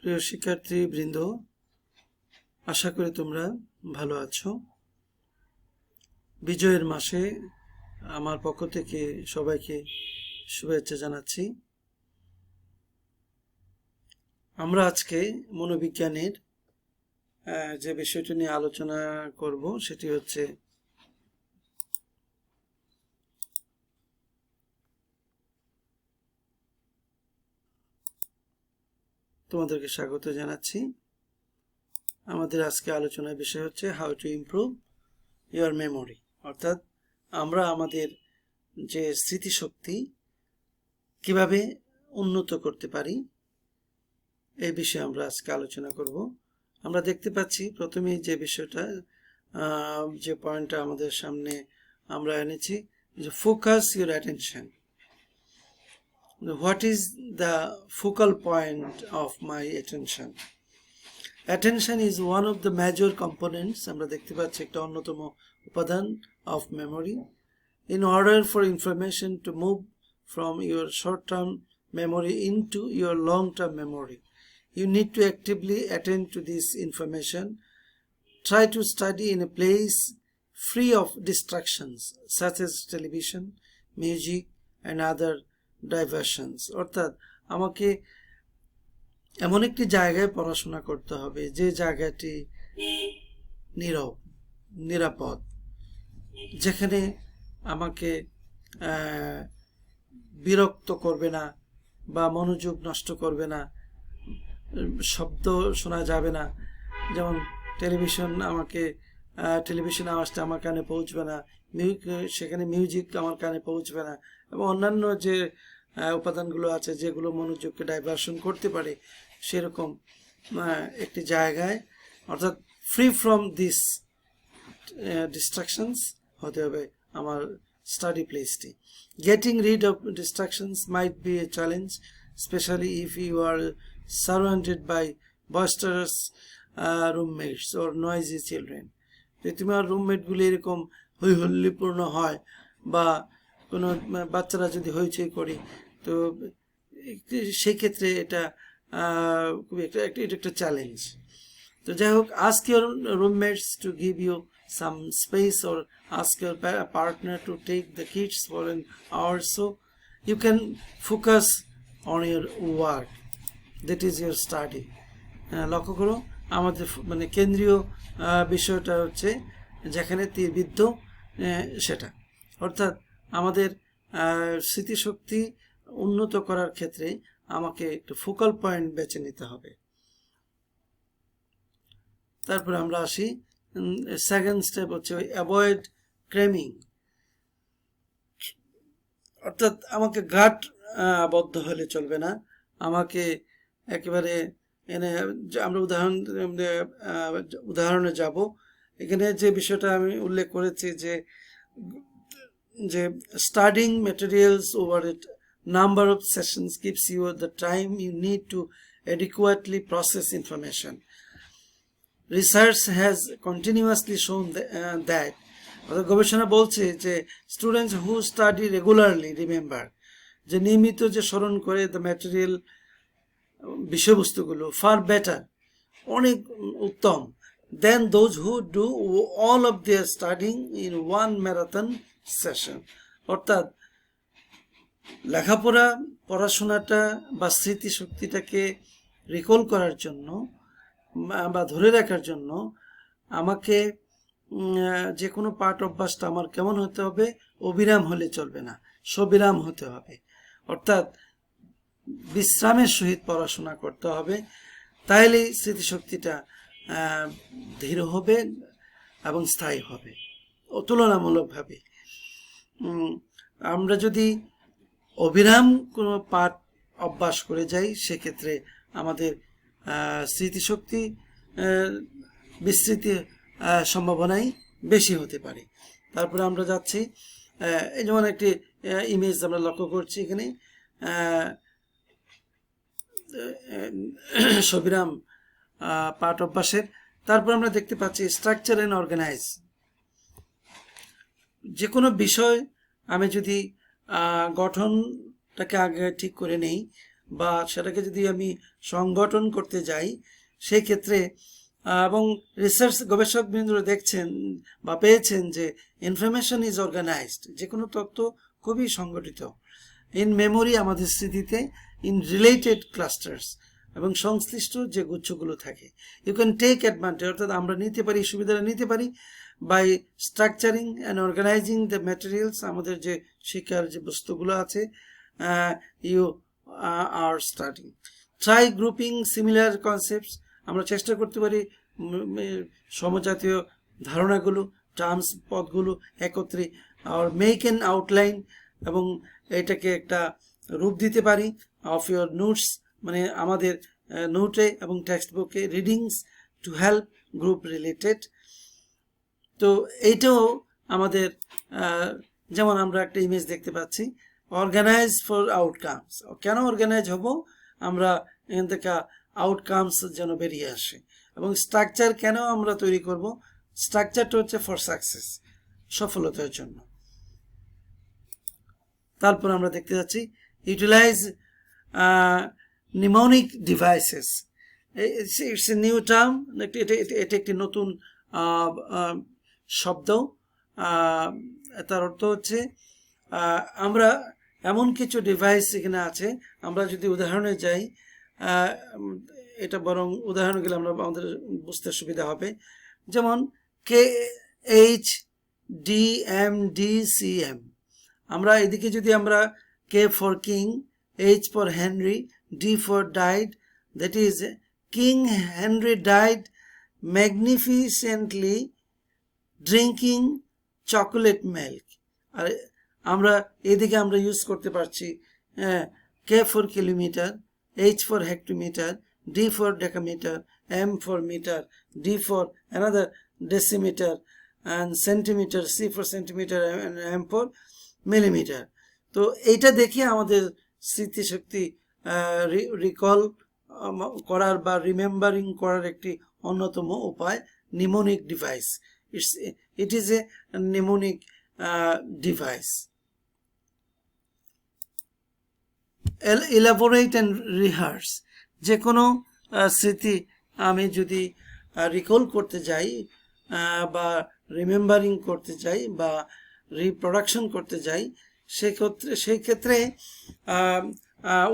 প্রিয় শিক্ষার্থীবৃন্দ, আশা করি তোমরা ভালো আছো। বিজয়ের মাসে আমার পক্ষ থেকে সবাইকে শুভেচ্ছা জানাচ্ছি। আমরা আজকে মনোবিজ্ঞানের যে বিষয়টি নিয়ে আলোচনা করব সেটি হচ্ছে তোমাদেরকে স্বাগত জানাচ্ছি। আমাদের আজকে আলোচনার বিষয় হচ্ছে how to improve your memory, অর্থাৎ আমরা আমাদের যে স্মৃতিশক্তি কিভাবে উন্নত করতে পারি এই বিষয়ে আমরা আজকে আলোচনা করব। আমরা দেখতে পাচ্ছি প্রথমেই যে বিষয়টা, যে পয়েন্টটা আমাদের সামনে আমরা এনেছি, যে focus your attention. What is the focal point of my attention? Attention is one of the major components, আমরা দেখতে পাচ্ছি একটা অন্যতম উপাদান of memory. In order for information to move from your short-term memory into your long-term memory, you need to actively attend to this information. Try to study in a place free of distractions such as television, music and other ডাইভার্সনস। অর্থাৎ আমাকে এমন একটি জায়গায় পড়াশোনা করতে হবে যে জায়গাটি নীরব, নিরাপদ, যেখানে আমাকে বিরক্ত করবে না বা মনোযোগ নষ্ট করবে না, শব্দ শোনা যাবে না। যেমন টেলিভিশন আওয়াজটা আমার কানে পৌঁছবে না, সেখানে মিউজিক আমার কানে পৌঁছবে না, এবং অন্যান্য যে উপাদানগুলো আছে যেগুলো মনোযোগকে ডাইভার্সন করতে পারে, সেরকম একটি জায়গায়, অর্থাৎ ফ্রি ফ্রম দিস ডিস্ট্রাকশনস হতে হবে আমার স্টাডি প্লেসটি। Getting rid of distractions might be a challenge, especially if you are surrounded by boisterous roommates or noisy children. যদি তোমার রুমমেটগুলি এরকম হৈহল্যপূর্ণ হয় বা কোনো বাচ্চারা যদি হইচই করে, তো সেই ক্ষেত্রে এটা খুবই একটা চ্যালেঞ্জ। তো যাই হোক, ask your roommates to give you some space or ask your partner to take the kids for an hour, so you can focus on your work, that is your study. লক্ষ্য করো, আমাদের কেন্দ্রীয় বিষয়টা হচ্ছে যেখানে তীরবিদ্ধ সেটা, অর্থাৎ আমাদের স্মৃতিশক্তি উন্নত করার ক্ষেত্রে আমাকে একটু ফোকাল পয়েন্ট বেছে নিতে হবে। তারপরে আমরা আসি সেকেন্ড স্টেপ, হচ্ছে অ্যাভয়েড ক্রেমিং, অর্থাৎ আমাকে গাঁট বদ্ধ হলে চলবে না, আমাকে একেবারে আমরা উদাহরণে যাব। এখানে যে বিষয়টা আমি উল্লেখ করেছি যে studying materials over a number of sessions gives you the time you need to adequately process information. Research has continuously shown that গবেষণা বলছে যে students who study regularly remember, যে নিয়মিত যে স্মরণ করে দ্য ম্যাটেরিয়াল বিষয়বস্তুগুলো ফার বেটার, অনেক উত্তম, than those who do all of their studying in one marathon session. অর্থাৎ পড়াশোনাটা বা স্মৃতিশক্তিটাকে রিকল করার জন্য বা ধরে রাখার জন্য আমাকে যে কোনো পাঠ অভ্যাসটা আমার কেমন হতে হবে, অবিরাম হলে চলবে না, সবিরাম হতে হবে। অর্থাৎ বিশ্রামের সহিত পড়াশোনা করতে হবে, তাইলেই স্মৃতিশক্তিটা ধীর হবে এবং স্থায়ী হবে তুলনামূলকভাবে। আমরা যদি অবিরাম কোনো পাঠ অভ্যাস করে যাই, সেক্ষেত্রে আমাদের স্মৃতিশক্তি বিস্তৃতির সম্ভাবনাই বেশি হতে পারে। তারপরে আমরা যাচ্ছি, এই যেমন একটি ইমেজ আমরা লক্ষ্য করছি এখানে, সবিরাম পাঠ অভ্যাসের। তারপর আমরা দেখতে পাচ্ছি স্ট্রাকচার অ্যান্ড অর্গানাইজ। যে কোনো বিষয় আমি যদি গঠনটাকে আগে ঠিক করে নেই, বা সেটাকে যদি আমি সংগঠন করতে যাই, সেই ক্ষেত্রে এবং রিসার্চ গবেষকবৃন্দ দেখছেন বা পেয়েছেন যে ইনফরমেশন ইজ অর্গানাইজড, যে কোনো তথ্য খুবই সংগঠিত ইন মেমোরি, আমাদের স্মৃতিতে, ইন রিলেটেড ক্লাস্টার্স, এবং সংশ্লিষ্ট যে গুচ্ছগুলো থাকে। ইউ ক্যান টেক অ্যাডভান্টেজ, অর্থাৎ আমরা নিতে পারি, সুবিধাটা নিতে পারি by structuring and organising the materials, আমাদের যে শিক্ষার যে বস্তুগুলো আছে, you are studying. Try grouping similar concepts, আমরা চেষ্টা করতে পারি সমজাতীয় ধারণাগুলো, টার্মস, পদগুলো একত্রে, আর মেক এন আউটলাইন, এবং এটাকে একটা রূপ দিতে পারি অফ ইউর নোটস, মানে আমাদের নোটে এবং টেক্সট বুকে, readings to help group related. তো এইটাও আমাদের যেমন আমরা একটা ইমেজ দেখতে পাচ্ছি, অর্গানাইজ ফর আউটকামস। কেন অর্গানাইজ হব? আমরা এখান থেকে আউটকামস যেন বেরিয়ে আসে। এবং স্ট্রাকচার কেন আমরা তৈরি করব? স্ট্রাকচারটা হচ্ছে ফর সাকসেস, সফলতার জন্য। তারপর আমরা দেখতে যাচ্ছি utilise mnemonic devices. It's a new term, এটা একটি নতুন শব্দ। তার অর্থ হচ্ছে আমরা এমন কিছু ডিভাইস এখানে আছে, আমরা যদি উদাহরণে যাই, এটা বরং উদাহরণ গেলে আমরা আমাদের বুঝতে সুবিধা হবে। যেমন KHDMDCM, আমরা এদিকে যদি আমরা K for king, H for Henry, D for died, that is king Henry died magnificently drinking chocolate milk. আর আমরা এদিকে আমরা ইউজ করতে পারছি K for kilometre, H for hectometre, D for decameter, M for meter, D for another decimeter, and centimeter, C for centimeter, and M for millimeter. তো এইটা দেখে আমাদের স্মৃতিশক্তি রিকল করার বা রিমেম্বারিং করার একটি অন্যতম উপায় mnemonic device. It is a mnemonic device. Elaborate and rehearse, যে কোনো স্মৃতি আমি যদি রিকল করতে যাই বা রিমেম্বারিং করতে যাই বা রিপ্রোডাকশন করতে যাই, সেই ক্ষেত্রে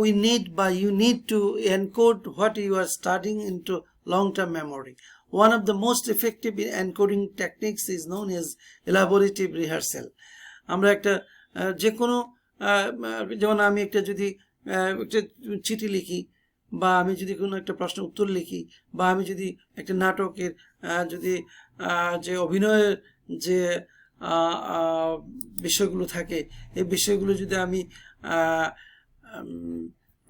উই নিড বা you need to encode what you are studying into long term memory. One of the most effective encoding techniques is known as elaborative rehearsal. আমরা একটা যে কোনো যেমন আমি একটা যদি একটা চিঠি লিখি, বা আমি যদি কোনো একটা প্রশ্ন উত্তর লিখি, বা আমি যদি একটা নাটকের যদি যে অভিনয়ের যে বিষয়গুলো থাকে, এই বিষয়গুলো যদি আমি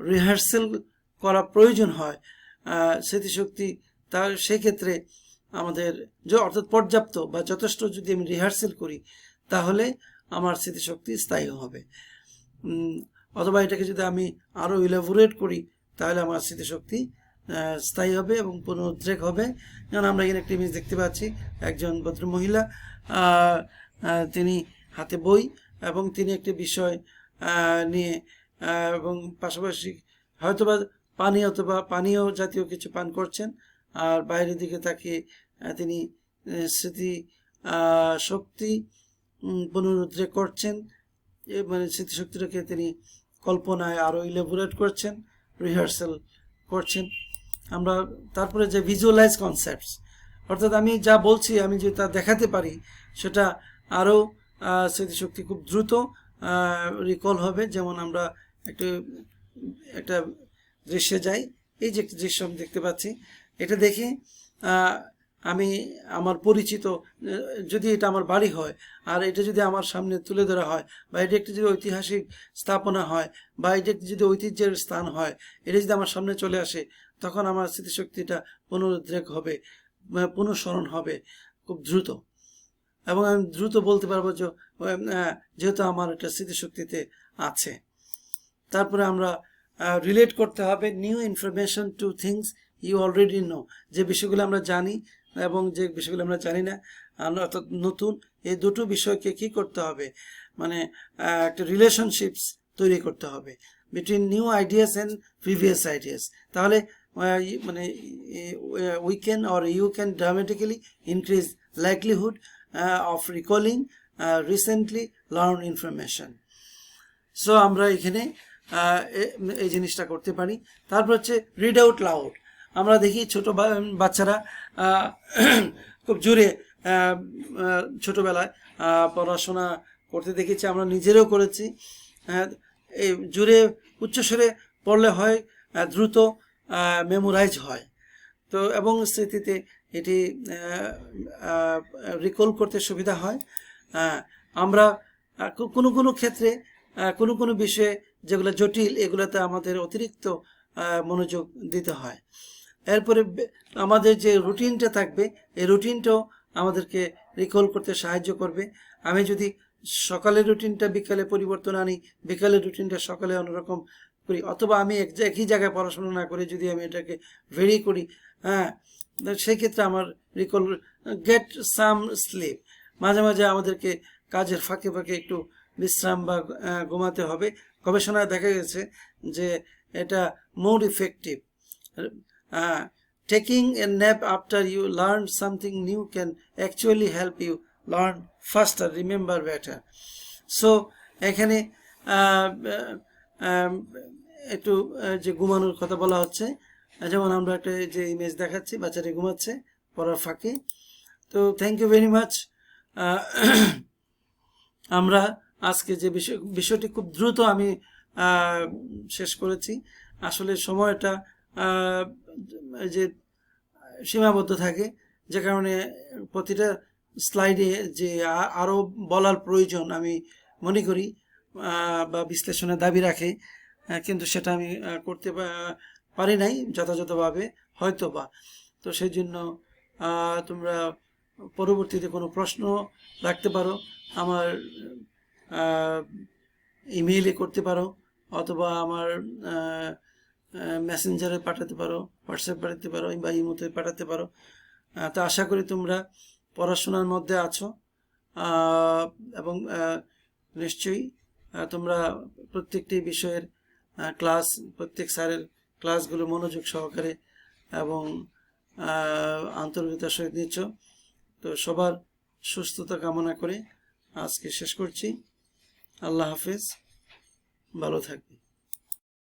রিহার্সেল করা প্রয়োজন হয় স্মৃতিশক্তি, তার সেক্ষেত্রে আমাদের যে অর্থাৎ পর্যাপ্ত বা যথেষ্ট যদি আমি রিহার্সেল করি, তাহলে আমার স্মৃতিশক্তি স্থায়ী হবে। অথবা এটাকে যদি আমি আরও ইলাবোরেট করি, তাহলে আমার স্মৃতিশক্তি স্থায়ী হবে এবং পুনরুদ্রেক হবে। যেমন আমরা এখানে একটি ইমেজ দেখতে পাচ্ছি, একজন ভদ্রমহিলা, তিনি হাতে বই এবং তিনি একটি বিষয় নিয়ে এবং পাশাপাশি হয়তোবা পানি অথবা পানীয় জাতীয় কিছু পান করছেন, আর বাইরের দিকে তাকিয়ে তিনি স্মৃতি শক্তি পুনরুদ্রেক করছেন, মানে স্মৃতিশক্তিটাকে তিনি কল্পনায় আরও ইলাবোরেট করছেন, রিহার্সাল করছেন। আমরা তারপরে যে ভিজুয়ালাইজ কনসেপ্টস, অর্থাৎ আমি যা বলছি আমি যে তা দেখাতে পারি, সেটা আরও স্মৃতিশক্তি খুব দ্রুত রিকল হবে। যেমন আমরা একটা দৃশ্যে যাই, এই যে একটি দৃশ্য আমি দেখতে পাচ্ছি, এটা দেখে আমি আমার পরিচিত, যদি এটা আমার বাড়ি হয় আর এটা যদি আমার সামনে তুলে ধরা হয়, বা এটা একটি যদি ঐতিহাসিক স্থাপনা হয়, বা এটা একটি যদি ঐতিহ্যের স্থান হয়, এটা যদি আমার সামনে চলে আসে, তখন আমার স্মৃতিশক্তিটা পুনরুদ্রেক হবে, পুনঃস্মরণ হবে খুব দ্রুত, এবং আমি দ্রুত বলতে পারবো যে যেহেতু আমার এটা স্মৃতিশক্তিতে আছে। তারপরে আমরা রিলেট করতে হবে new information to things you already know, যে বিষয়গুলো আমরা জানি এবং যে বিষয়গুলো আমরা জানি না, অর্থাৎ নতুন, এই দুটো বিষয়কে কি করতে হবে, মানে একটা রিলেশনশিপস তৈরি করতে হবে। between new ideas and previous ideas. তাহলে মানে we can or you can dramatically increase likelihood of recalling recently learned information. So আমরা এখানে এই জিনিসটা করতে পারি। তারপর হচ্ছে রিড আউট লাউড। আমরা দেখি ছোট বাচ্চারা খুব জোরে ছোটবেলায় পড়াশোনা করতে দেখেছি, আমরা নিজেরাও করেছি। এই জোরে উচ্চস্বরে পড়লে হয় দ্রুত মেমোরাইজ হয়, তো এবং স্মৃতিতে এটি রিকল করতে সুবিধা হয়। আমরা কোনো ক্ষেত্রে কোনো বিষয়ে যেগুলো জটিল এগুলোতে আমাদের অতিরিক্ত মনোযোগ দিতে হয়। এরপরে আমাদের যে রুটিনটা থাকবে এই রুটিনটাও আমাদেরকে রিকল করতে সাহায্য করবে। আমি যদি সকালের রুটিনটা বিকালে পরিবর্তন আনি, বিকালের রুটিনটা সকালে অন্যরকম করি, অথবা আমি একই জায়গায় পড়াশোনা না করে যদি আমি এটাকে ভেরি করি, সেই ক্ষেত্রে আমার রিকল। Get some slip. মাঝে মাঝে আমাদেরকে কাজের ফাঁকে ফাঁকে একটু বিশ্রাম বা ঘুমাতে হবে। গবেষণায় দেখা গেছে যে এটা more effective. Taking a nap after you learn something new can actually help you learn faster, remember better. So এখানে একটু যে ঘুমানোর কথা বলা হচ্ছে, যেমন আমরা একটা যে ইমেজ দেখাচ্ছি, বাচ্চাটা ঘুমাচ্ছে পড়ার ফাঁকে। তো থ্যাংক ইউ ভেরি মাচ। আমরা আজকে যে বিষয়টি খুব দ্রুত আমি শেষ করেছি। আসলে সময়টা যে সীমাবদ্ধ থাকে, যে কারণে প্রতিটা স্লাইডে যে আরও বলার প্রয়োজন আমি মনে করি বা বিশ্লেষণের দাবি রাখে, কিন্তু সেটা আমি করতে পারি নাই যথাযথভাবে হয়তো বা। তো সেই জন্য তোমরা পরবর্তীতে কোনো প্রশ্ন রাখতে পারো, আমার ইমেইলে করতে পারো, অথবা আমার মেসেঞ্জারে পাঠাতে পারো, হোয়াটসঅ্যাপ পাঠাতে পারো, বা ইমোতে পাঠাতে পারো। তো আশা করি তোমরা পড়াশোনার মধ্যে আছো এবং নিশ্চয়ই তোমরা প্রত্যেকটি বিষয়ের ক্লাস, প্রত্যেক স্যারের ক্লাসগুলো মনোযোগ সহকারে এবং আন্তরিকতার সহিত নিচ্ছ। তো সবার সুস্থতা কামনা করে আজকে শেষ করছি। আল্লাহ হাফেজ, ভালো থাকবে।